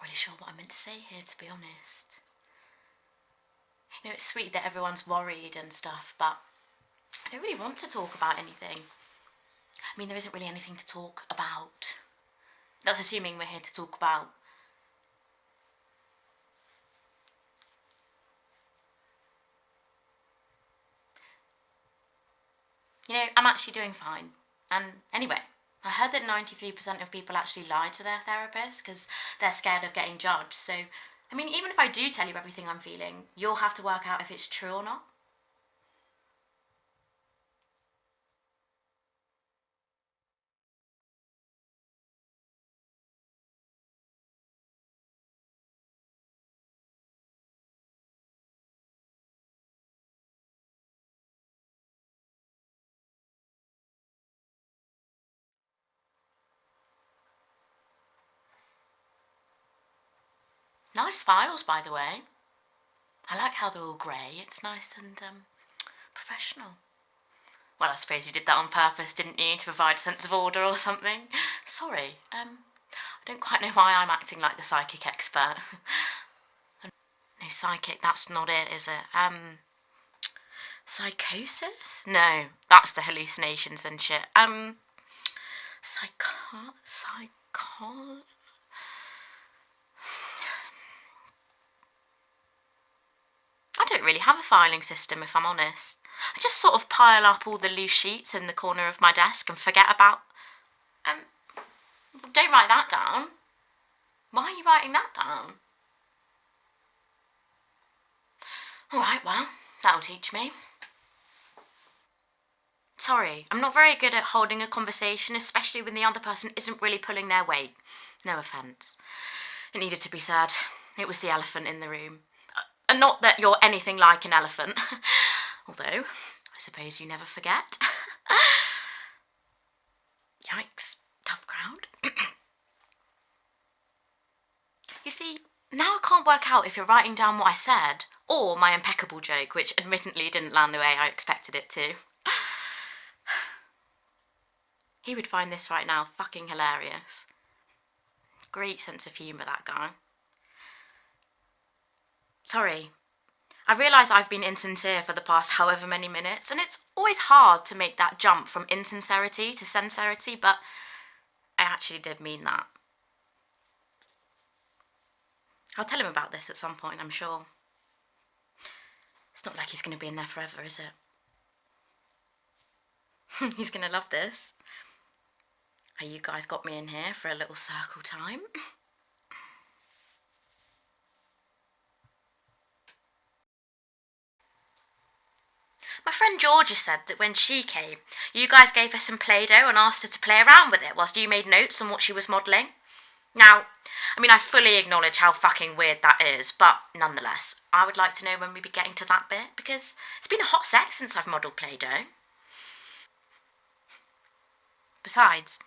really sure what I meant to say here, to be honest. You know, it's sweet that everyone's worried and stuff, but I don't really want to talk about anything. I mean, there isn't really anything to talk about. That's assuming we're here to talk about. You know, I'm actually doing fine. And anyway, I heard that 93% of people actually lie to their therapist because they're scared of getting judged. So, I mean, even if I do tell you everything I'm feeling, you'll have to work out if it's true or not. Nice files, by the way. I like how they're all grey. It's nice and professional. Well, I suppose you did that on purpose, didn't you, to provide a sense of order or something? Sorry, I don't quite know why I'm acting like the psychic expert. No, psychic, that's not it, is it? Psychosis? No, that's the hallucinations and shit. Psycho... I don't really have a filing system, if I'm honest. I just sort of pile up all the loose sheets in the corner of my desk and forget about... Don't write that down. Why are you writing that down? Alright, well, that'll teach me. Sorry, I'm not very good at holding a conversation, especially when the other person isn't really pulling their weight. No offence. It needed to be said. It was the elephant in the room. And not that you're anything like an elephant. Although, I suppose you never forget. Yikes. Tough crowd. You see, now I can't work out if you're writing down what I said or my impeccable joke, which admittedly didn't land the way I expected it to. He would find this right now fucking hilarious. Great sense of humour, that guy. Sorry. I realise I've been insincere for the past however many minutes, and it's always hard to make that jump from insincerity to sincerity, but I actually did mean that. I'll tell him about this at some point, I'm sure. It's not like he's going to be in there forever, is it? He's going to love this. Oh, you guys got me in here for a little circle time. My friend Georgia said that when she came, you guys gave her some Play-Doh and asked her to play around with it whilst you made notes on what she was modelling. Now, I mean, I fully acknowledge how fucking weird that is, but nonetheless, I would like to know when we be getting to that bit, because it's been a hot sec since I've modelled Play-Doh. Besides,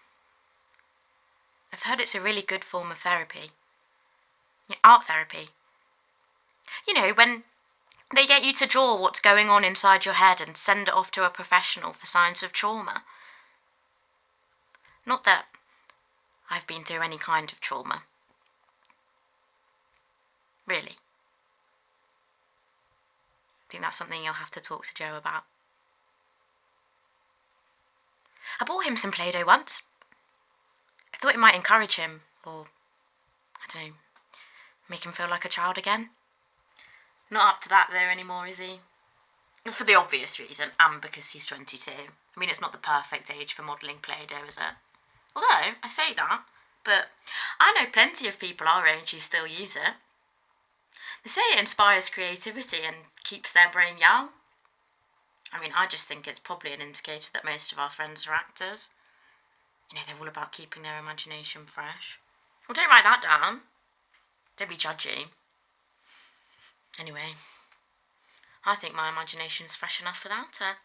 I've heard it's a really good form of therapy. Yeah, art therapy. You know, when they get you to draw what's going on inside your head and send it off to a professional for signs of trauma. Not that I've been through any kind of trauma. Really. I think that's something you'll have to talk to Joe about. I bought him some Play-Doh once. I thought it might encourage him, or, I don't know, make him feel like a child again. Not up to that though anymore, is he? For the obvious reason, and because he's 22. I mean, it's not the perfect age for modelling Play-Doh, is it? Although, I say that, but I know plenty of people our age who still use it. They say it inspires creativity and keeps their brain young. I mean, I just think it's probably an indicator that most of our friends are actors. You know, they're all about keeping their imagination fresh. Well, don't write that down. Don't be judgy. Anyway, I think my imagination's fresh enough without it.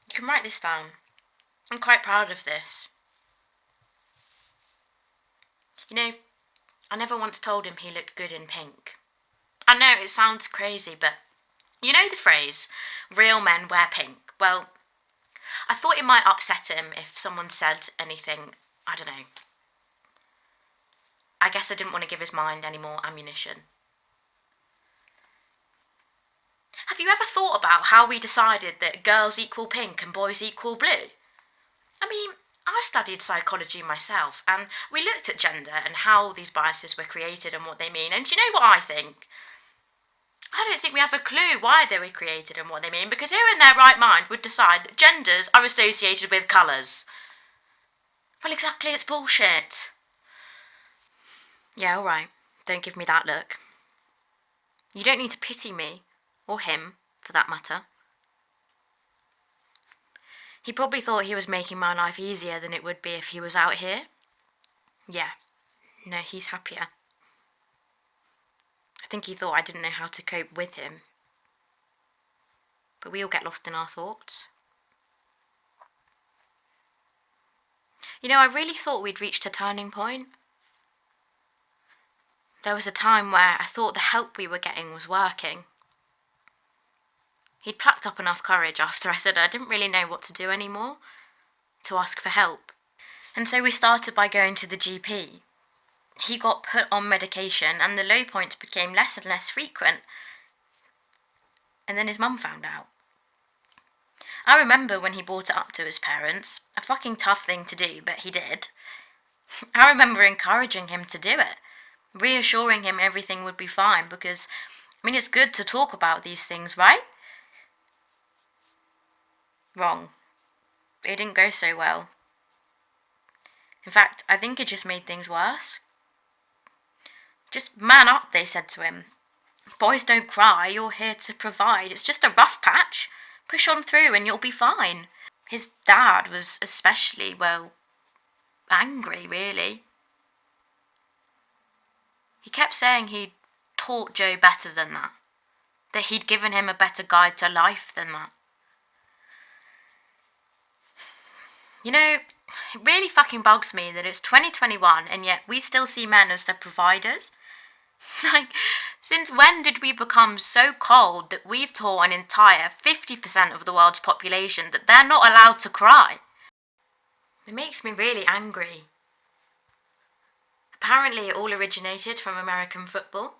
You can write this down. I'm quite proud of this. You know, I never once told him he looked good in pink. I know it sounds crazy, but you know the phrase, real men wear pink? Well, I thought it might upset him if someone said anything I don't know. I guess I didn't want to give his mind any more ammunition. Have you ever thought about how we decided that girls equal pink and boys equal blue? I mean, I studied psychology myself, and we looked at gender and how these biases were created and what they mean. And do you know what I think? I don't think we have a clue why they were created and what they mean, because who in their right mind would decide that genders are associated with colours? Well, exactly, it's bullshit. Yeah, alright. Don't give me that look. You don't need to pity me, or him, for that matter. He probably thought he was making my life easier than it would be if he was out here. Yeah, no, he's happier. I think he thought I didn't know how to cope with him. But we all get lost in our thoughts. You know, I really thought we'd reached a turning point. There was a time where I thought the help we were getting was working. He'd plucked up enough courage after I said I didn't really know what to do anymore, to ask for help. And so we started by going to the GP. He got put on medication and the low points became less and less frequent. And then his mum found out. I remember when he brought it up to his parents, a fucking tough thing to do, but he did. I remember encouraging him to do it, reassuring him everything would be fine because, I mean, it's good to talk about these things, right? Wrong. It didn't go so well. In fact, I think it just made things worse. Just man up, they said to him. Boys don't cry, you're here to provide. It's just a rough patch. Push on through and you'll be fine. His dad was especially, well, angry, really. He kept saying he'd taught Joe better than that he'd given him a better guide to life than that. You know, it really fucking bugs me that it's 2021 and yet we still see men as the providers. Like, since when did we become so cold that we've taught an entire 50% of the world's population that they're not allowed to cry? It makes me really angry. Apparently it all originated from American football.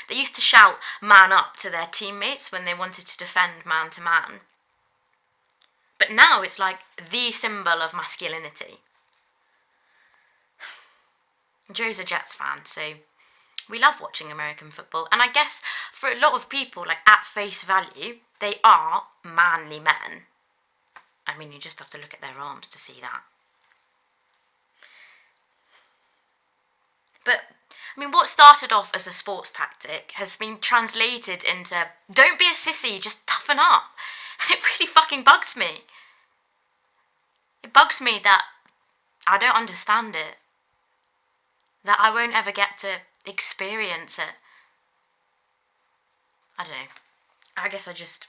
They used to shout man up to their teammates when they wanted to defend man to man. But now it's like the symbol of masculinity. Joe's a Jets fan, so we love watching American football. And I guess for a lot of people, like at face value, they are manly men. I mean, you just have to look at their arms to see that. But, I mean, what started off as a sports tactic has been translated into, don't be a sissy, just toughen up. And it really fucking bugs me. It bugs me that I don't understand it. That I won't ever get to experience it. I don't know. I guess I just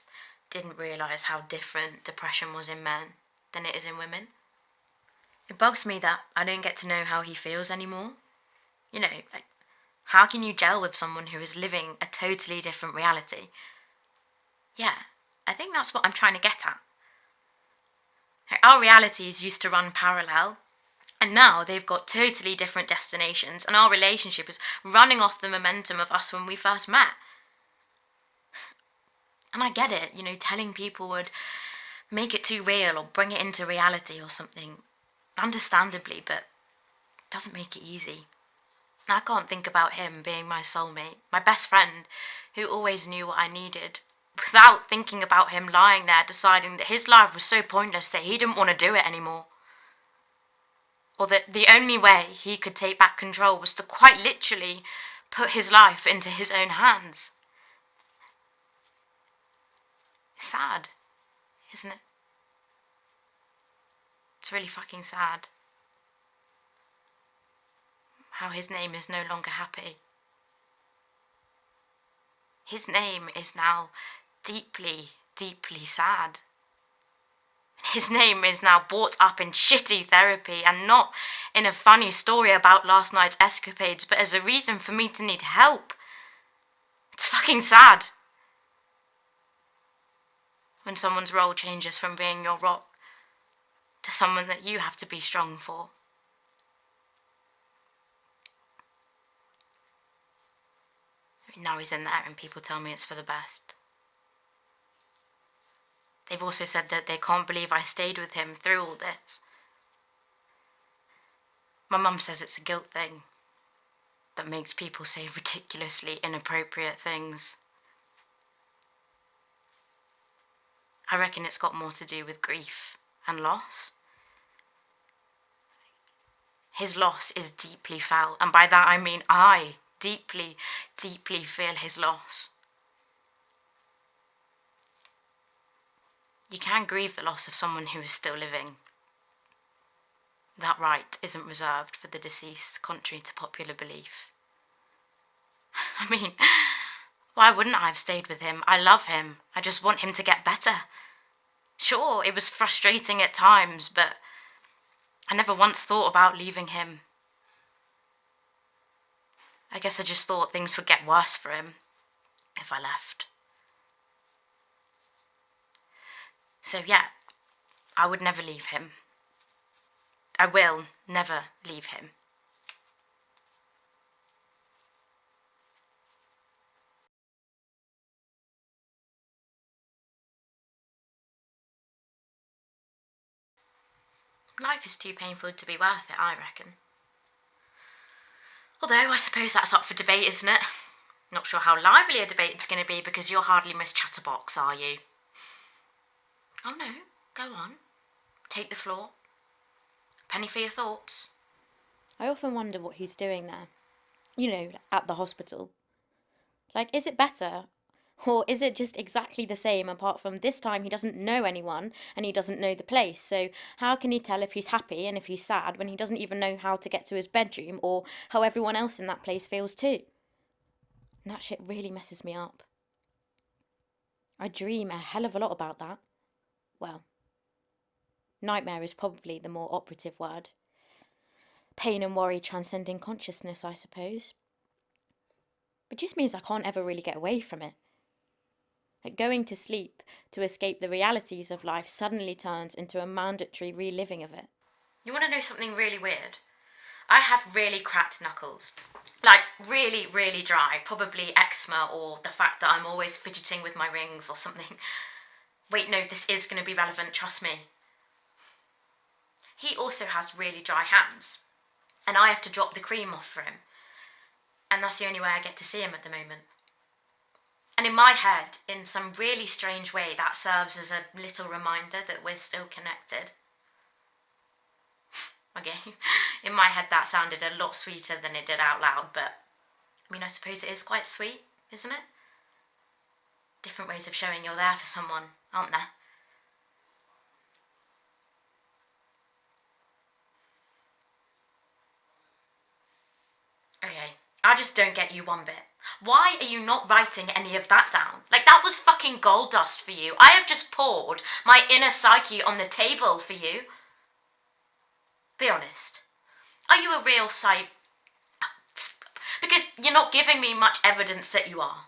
didn't realise how different depression was in men than it is in women. It bugs me that I don't get to know how he feels anymore. You know, like, how can you gel with someone who is living a totally different reality? Yeah, I think that's what I'm trying to get at. Our realities used to run parallel, and now they've got totally different destinations, and our relationship is running off the momentum of us when we first met. And I get it, you know, telling people would make it too real or bring it into reality or something. Understandably, but it doesn't make it easy. I can't think about him being my soulmate, my best friend, who always knew what I needed, without thinking about him lying there deciding that his life was so pointless that he didn't want to do it anymore. Or that the only way he could take back control was to quite literally put his life into his own hands. It's sad, isn't it? It's really fucking sad. How his name is no longer happy. His name is now deeply, deeply sad. His name is now brought up in shitty therapy and not in a funny story about last night's escapades, but as a reason for me to need help. It's fucking sad. When someone's role changes from being your rock to someone that you have to be strong for. Now he's in there and people tell me it's for the best. They've also said that they can't believe I stayed with him through all this. My mum says it's a guilt thing that makes people say ridiculously inappropriate things. I reckon it's got more to do with grief and loss. His loss is deeply felt, and by that I mean I deeply, deeply feel his loss. You can grieve the loss of someone who is still living. That right isn't reserved for the deceased, contrary to popular belief. I mean, why wouldn't I have stayed with him? I love him. I just want him to get better. Sure, it was frustrating at times, but I never once thought about leaving him. I guess I just thought things would get worse for him if I left. So yeah, I would never leave him. I will never leave him. Life is too painful to be worth it, I reckon. Although I suppose that's up for debate, isn't it? Not sure how lively a debate it's going to be because you're hardly Miss Chatterbox, are you? Oh no, go on. Take the floor. Penny for your thoughts. I often wonder what he's doing there. You know, at the hospital. Like, is it better? Or is it just exactly the same, apart from this time he doesn't know anyone and he doesn't know the place? So how can he tell if he's happy and if he's sad when he doesn't even know how to get to his bedroom or how everyone else in that place feels too? And that shit really messes me up. I dream a hell of a lot about that. Well, nightmare is probably the more operative word. Pain and worry transcending consciousness, I suppose. It just means I can't ever really get away from it. Like going to sleep to escape the realities of life suddenly turns into a mandatory reliving of it. You want to know something really weird? I have really cracked knuckles. Like, really, really dry. Probably eczema or the fact that I'm always fidgeting with my rings or something. Wait, no, this is going to be relevant, trust me. He also has really dry hands. And I have to drop the cream off for him. And that's the only way I get to see him at the moment. And in my head, in some really strange way, that serves as a little reminder that we're still connected. Okay, in my head that sounded a lot sweeter than it did out loud, but I mean, I suppose it is quite sweet, isn't it? Different ways of showing you're there for someone, aren't there? Okay, I just don't get you one bit. Why are you not writing any of that down? Like, that was fucking gold dust for you. I have just poured my inner psyche on the table for you. Be honest. Are you a real Because you're not giving me much evidence that you are.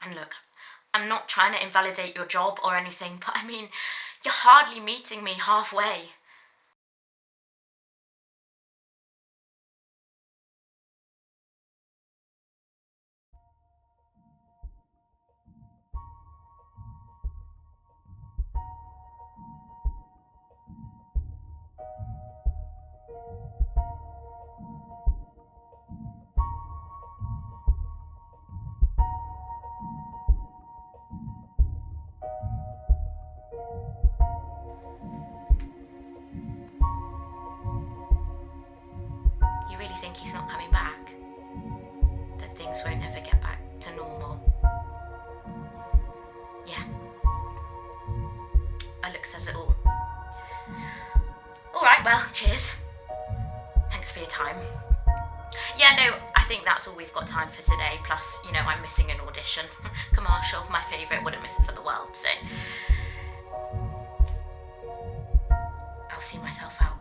And look, I'm not trying to invalidate your job or anything, but I mean, you're hardly meeting me halfway. You really think he's not coming back? That things won't ever get back to normal? Yeah. A look says it all. Alright, well, cheers. Thanks for your time. Yeah, no, I think that's all we've got time for today. Plus, you know, I'm missing an audition. Commercial, my favourite, wouldn't miss it for the world, so I'll see myself out.